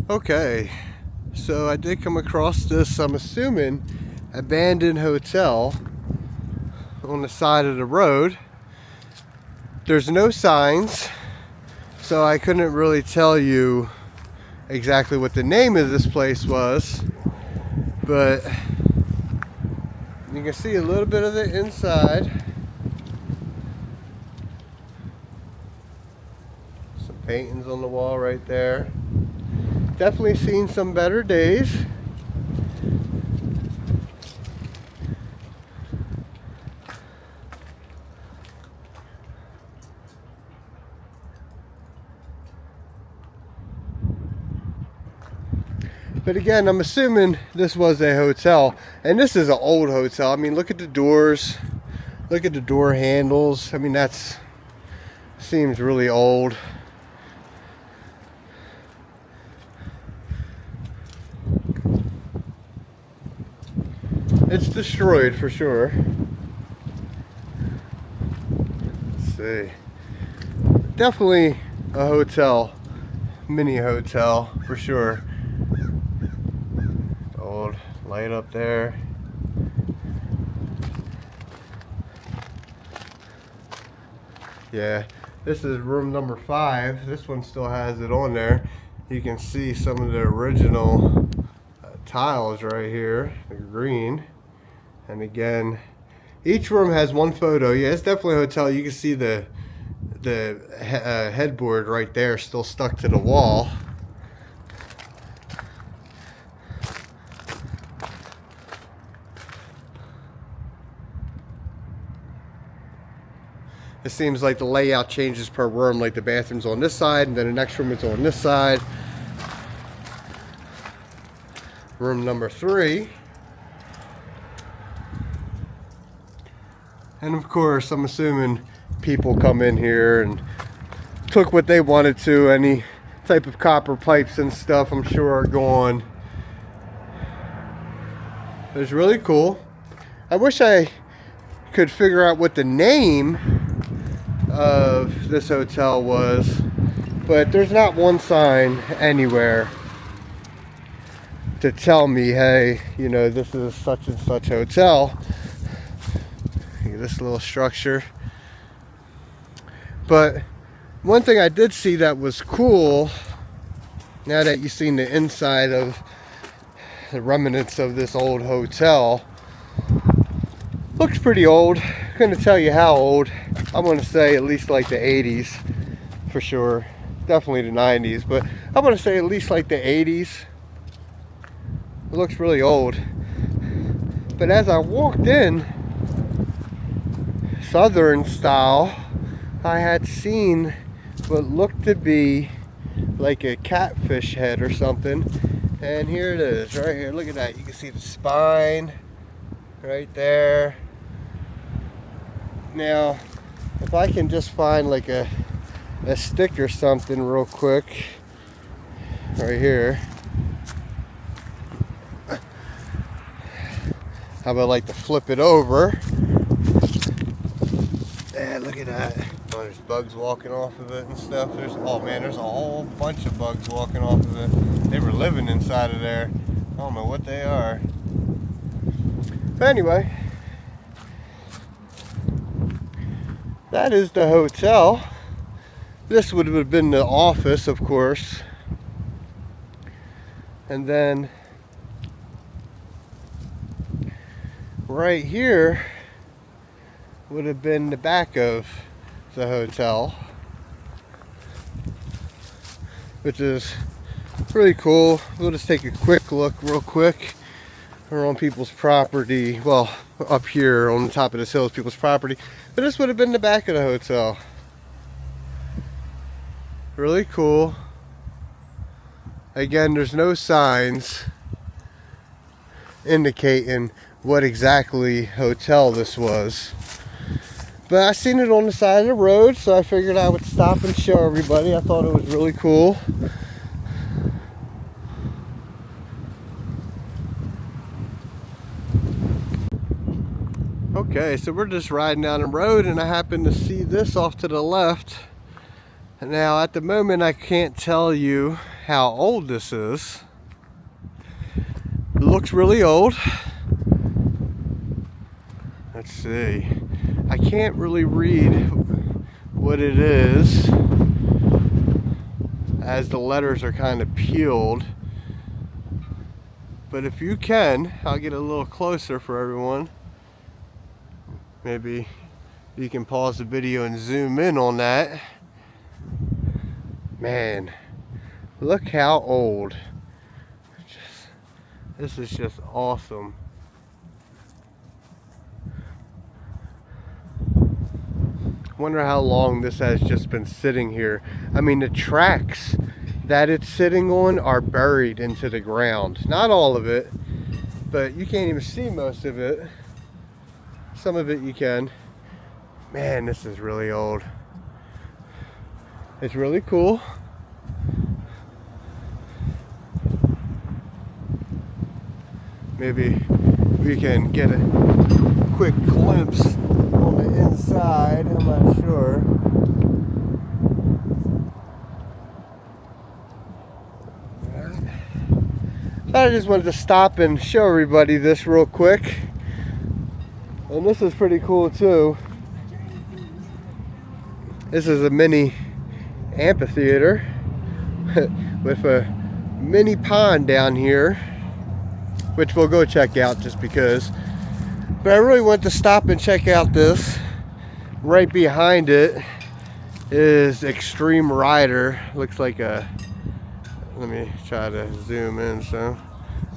Okay, so I did come across this, I'm assuming, abandoned hotel on the side of the road. There's no signs, so I couldn't really tell you exactly what the name of this place was, but you can see a little bit of the inside. Some paintings on the wall right there. Definitely seen some better days. But again, I'm assuming this was a hotel, and this is an old hotel. I mean, look at the doors, look at the door handles. I mean, that's seems really old. It's destroyed for sure. Let's see. Definitely a hotel, mini hotel for sure. Old light up there. Yeah, this is room number 5. This one still has it on there. You can see some of the original tiles right here, the green. And again, each room has one photo. Yeah, it's definitely a hotel. You can see the headboard right there still stuck to the wall. It seems like the layout changes per room, like the bathroom's on this side and then the next room is on this side. Room number 3. And of course, I'm assuming people come in here and took what they wanted to. Any type of copper pipes and stuff, I'm sure, are gone. It's really cool. I wish I could figure out what the name of this hotel was, but there's not one sign anywhere to tell me, hey, you know, this is such and such hotel. This little structure. But one thing I did see that was cool, now that you've seen the inside of the remnants of this old hotel, looks pretty old. Couldn't tell you how old. I'm going to say at least like the 80s for sure. Definitely the 90s, but I'm going to say at least like the 80s. It looks really old. But as I walked in, Southern style, I had seen what looked to be like a catfish head or something, and here it is right here. Look at that. You can see the spine right there. Now if I can just find like a stick or something real quick right here. How about like to flip it over? Yeah, look at that. Oh, there's bugs walking off of it and stuff. Oh man, there's a whole bunch of bugs walking off of it. They were living inside of there. I don't know what they are. But anyway, that is the hotel. This would have been the office, of course. And then right here would have been the back of the hotel, which is pretty cool. We'll just take a quick look real quick. We're on people's property. Well, up here on the top of this hill is people's property, but this would have been the back of the hotel. Really cool. Again, there's no signs indicating what exactly hotel this was. But I seen it on the side of the road, so I figured I would stop and show everybody. I thought it was really cool. Okay, so we're just riding down the road and I happen to see this off to the left. And now at the moment I can't tell you how old this is. It looks really old. Let's see. I can't really read what it is, as the letters are kind of peeled. But if you can, I'll get a little closer for everyone. Maybe you can pause the video and zoom in on that. Man, look how old. This is just awesome. Wonder how long this has just been sitting here. I mean, the tracks that it's sitting on are buried into the ground. Not all of it, but you can't even see most of it. Some of it you can. Man, this is really old. It's really cool. Maybe we can get a quick glimpse on the inside. I'm not sure. I just wanted to stop and show everybody this real quick. And this is pretty cool too. This is a mini amphitheater with a mini pond down here, which we'll go check out just because. But I really want to stop and check out this. Right behind it is Extreme Rider. Looks like a, let me try to zoom in. So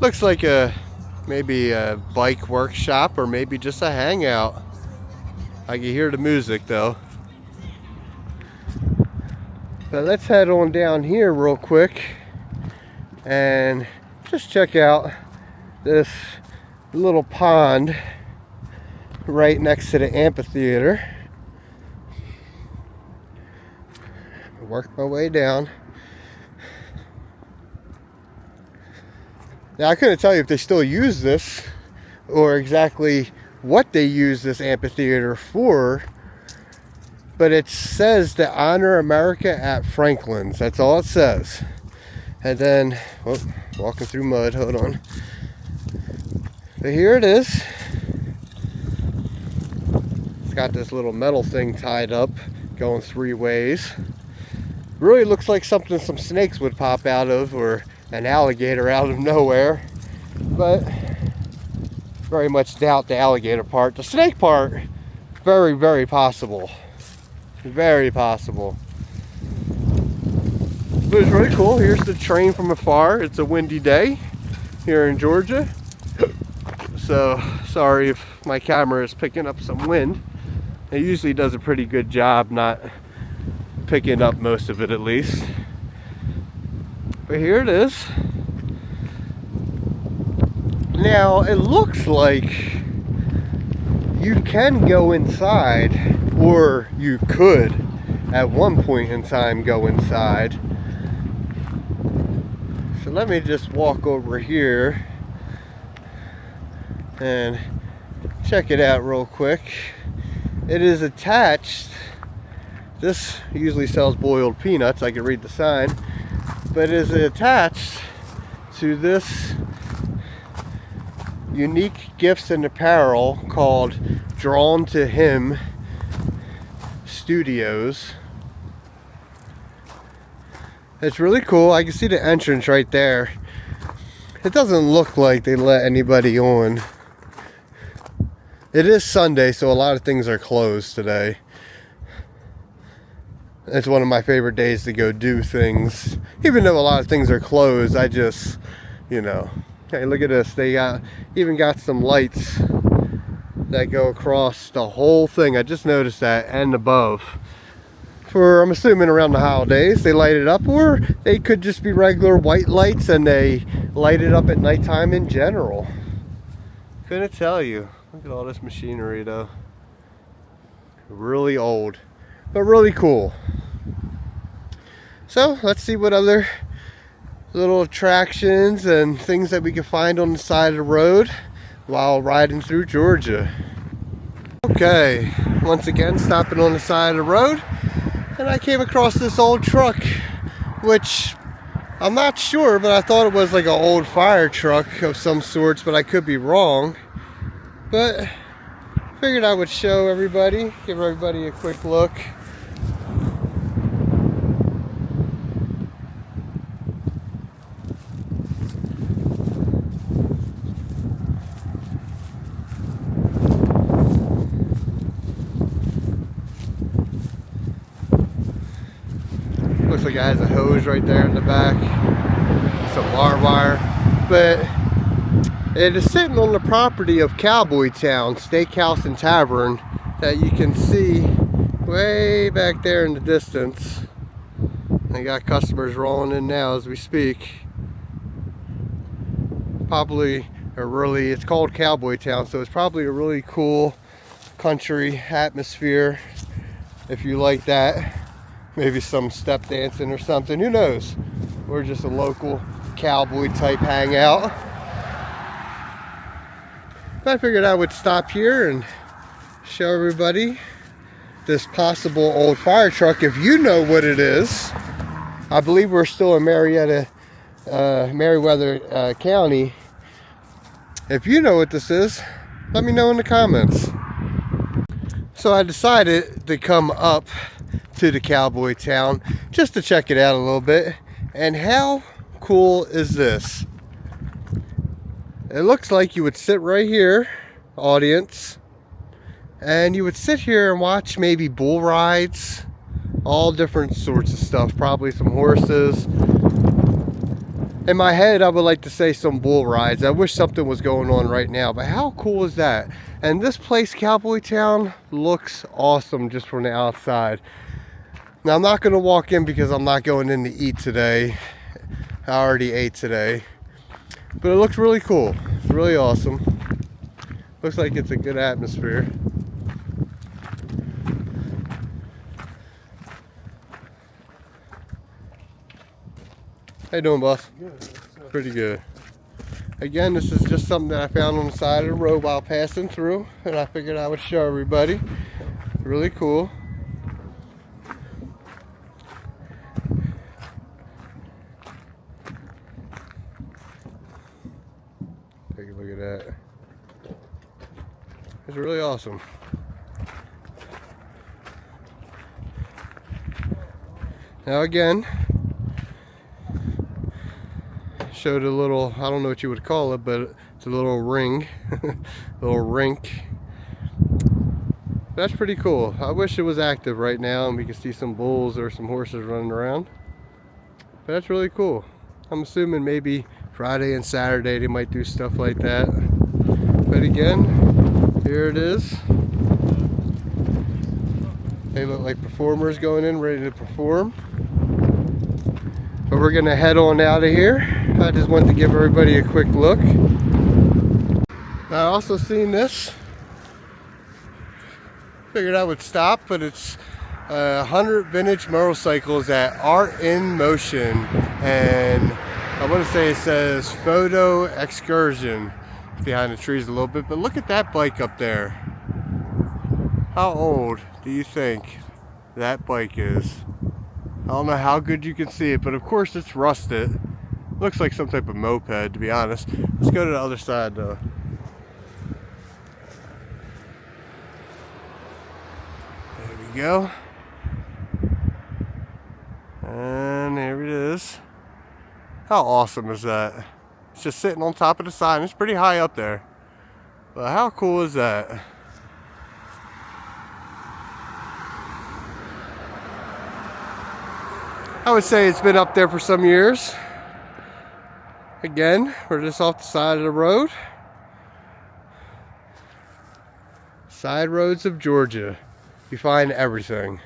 looks like maybe a bike workshop or maybe just a hangout. I can hear the music though. But let's head on down here real quick and just check out this little pond right next to the amphitheater. Work my way down. Now I couldn't tell you if they still use this or exactly what they use this amphitheater for, but it says to honor America at Franklin's. That's all it says. And then, oh, walking through mud, hold on. But here it is. It's got this little metal thing tied up, going 3 ways. Really looks like something some snakes would pop out of, or an alligator out of nowhere. But very much doubt the alligator part. The snake part, very, very possible. Very possible. But it's really cool. Here's the train from afar. It's a windy day here in Georgia. So sorry if my camera is picking up some wind. It usually does a pretty good job not picking up most of it, at least. But here it is. Now it looks like you can go inside, or you could at one point in time go inside. So let me just walk over here and check it out real quick. It is attached. This usually sells boiled peanuts. I can read the sign, but it is attached to this unique gifts and apparel called Drawn to Him Studios. It's really cool. I can see the entrance right there. It doesn't look like they let anybody on. It is Sunday, so a lot of things are closed today. It's one of my favorite days to go do things. Even though a lot of things are closed, I just, you know. Hey, look at this. They even got some lights that go across the whole thing. I just noticed that, and above. For, I'm assuming, around the holidays, they light it up, or they could just be regular white lights and they light it up at nighttime in general. Couldn't tell you. Look at all this machinery though. Really old, but really cool. So let's see what other little attractions and things that we can find on the side of the road while riding through Georgia. Okay, once again stopping on the side of the road, and I came across this old truck, which I'm not sure, but I thought it was like an old fire truck of some sorts, but I could be wrong. But figured I would show everybody, give everybody a quick look. Looks like it has a hose right there in the back, some barbed wire, but it is sitting on the property of Cowboy Town Steakhouse and Tavern that you can see way back there in the distance. They got customers rolling in now as we speak. Probably it's called Cowboy Town, so it's probably a really cool country atmosphere if you like that. Maybe some step dancing or something, who knows? Or just a local cowboy type hangout. But I figured I would stop here and show everybody this possible old fire truck. If you know what it is, I believe we're still in Meriwether County. If you know what this is, let me know in the comments. So I decided to come up to the Cowboy Town just to check it out a little bit. And how cool is this? It looks like you would sit right here, audience, and you would sit here and watch maybe bull rides, all different sorts of stuff, probably some horses. In my head, I would like to say some bull rides. I wish something was going on right now, but how cool is that? And this place, Cowboy Town, looks awesome just from the outside. Now, I'm not going to walk in because I'm not going in to eat today. I already ate today. But it looks really cool. It's really awesome. Looks like it's a good atmosphere. How you doing, boss? Good. Pretty good. Again, this is just something that I found on the side of the road while passing through, and I figured I would show everybody. Really cool. Take a look at that. It's really awesome. Now again, showed a little, I don't know what you would call it, but it's a little ring, little rink. That's pretty cool. I wish it was active right now and we could see some bulls or some horses running around. But that's really cool. I'm assuming maybe Friday and Saturday they might do stuff like that. But again, here it is. They look like performers going in, ready to perform. But we're gonna head on out of here. I just wanted to give everybody a quick look. I also seen this. Figured I would stop, but it's 100 vintage motorcycles that are in motion, and I want to say it says photo excursion behind the trees a little bit. But look at that bike up there. How old do you think that bike is? I don't know how good you can see it, but of course it's rusted. Looks like some type of moped, to be honest. Let's go to the other side though. There we go. And there it is. How awesome is that? It's just sitting on top of the sign. It's pretty high up there. But how cool is that? I would say it's been up there for some years. Again, we're just off the side of the road. Side roads of Georgia. You find everything.